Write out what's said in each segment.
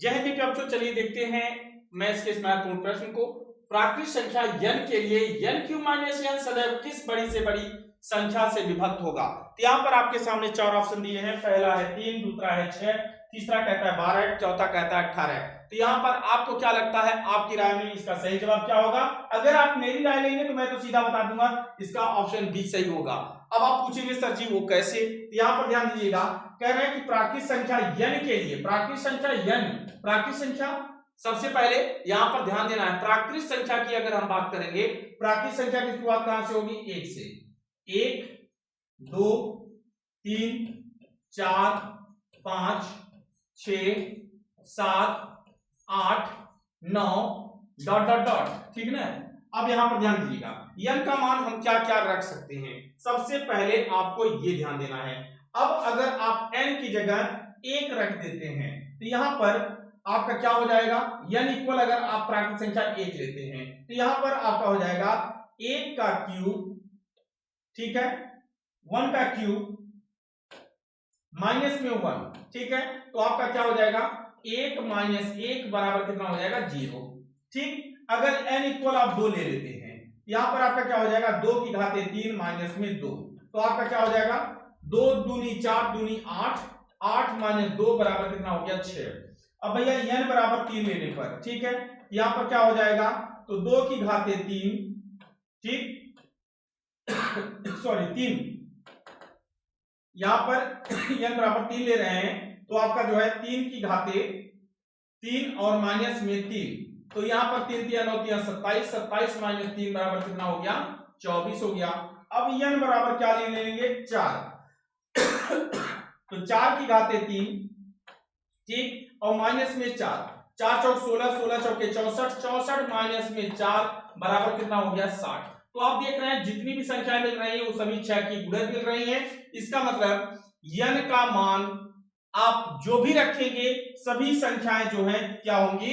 जय हिंद बच्चों, चलिए देखते हैं मैथ्स के इस महत्वपूर्ण प्रश्न को। प्राकृत संख्या n के लिए n क्यूब माइनस n सदैव किस बड़ी से बड़ी संख्या से विभक्त होगा। तो यहाँ पर आपके सामने चार ऑप्शन दिए हैं। पहला है 3, दूसरा है 6, तीसरा कहता है 12, चौथा कहता है 18। तो यहाँ पर आपको क्या लगता है, आपकी राय में इसका सही जवाब क्या होगा? अगर आप मेरी राय लेंगे तो मैं तो सीधा बता दूंगा इसका ऑप्शन बी सही होगा। अब आप पूछेंगे सर जी वो कैसे? यहाँ पर ध्यान दीजिएगा, कह रहे हैं कि प्राकृत संख्या n के लिए, प्राकृत संख्या n, प्राकृत संख्या सबसे पहले यहां पर ध्यान देना है। प्राकृत संख्या की अगर हम बात करेंगे, प्राकृत संख्या की शुरुआत कहां से होगी? 1 से। 1 2 3 4 5 6 7 8 9 डॉट डॉट डॉट, ठीक ना। अब यहां पर ध्यान दीजिएगा, n का मान हम क्या क्या रख सकते हैं। सबसे पहले आपको ये ध्यान देना है, अब अगर आप n की जगह 1 रख देते हैं तो यहां पर आपका क्या हो जाएगा? n इक्वल, अगर आप प्राकृत संख्या 1 लेते हैं तो यहां पर आपका हो जाएगा 1 का क्यूब, ठीक है, 1 का क्यूब माइनस में 1, ठीक है। तो आपका क्या हो जाएगा? 1 माइनस 1 बराबर कितना हो जाएगा? 0, ठीक। अगर n इक्वल आप 2 ले लेते हैं, यहां पर आपका क्या हो जाएगा? 2 की घाते 3 माइनस में 2, तो आपका क्या हो जाएगा? 2 दूनी 4 दूनी 8, 8 माइनस 2 बराबर कितना हो गया? 6। अब भैया n बराबर 3 लेने पर, ठीक है, यहां पर क्या हो जाएगा? तो 2 की घाते 3, ठीक सॉरी 3, यहां पर n बराबर 3 ले रहे हैं तो आपका जो है 3 की घाते 3 और माइनस में 3, तो यहां पर 3 3 9 3 27, 27 माइनस 3 बराबर कितना हो गया? 24 हो गया। अब n बराबर क्या ले लेंगे? 4, तो 4 की घाते 3, ठीक, और माइनस में 4, 4 चौक 16, 16 चौके 64, 64 माइनस में 4 बराबर कितना हो गया? 60। तो आप देख रहे हैं जितनी भी संख्याएं मिल रही है वो सभी 6 की गुणज मिल रही है। इसका मतलब n का मान आप जो भी रखेंगे सभी संख्याएं जो हैं क्या होंगी?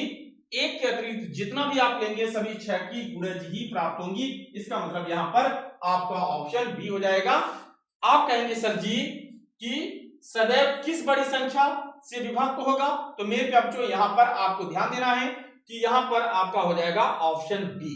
एक के अतिरिक्त जितना भी आप लेंगे सभी 6 की गुणज ही प्राप्त होंगी। इसका मतलब यहां पर आपका ऑप्शन बी हो जाएगा। आप कहेंगे सर जी कि सदैव किस बड़ी संख्या से विभक्त होगा, तो मेरे बच्चों यहां पर आपको ध्यान देना है कि यहां पर आपका हो जाएगा ऑप्शन बी।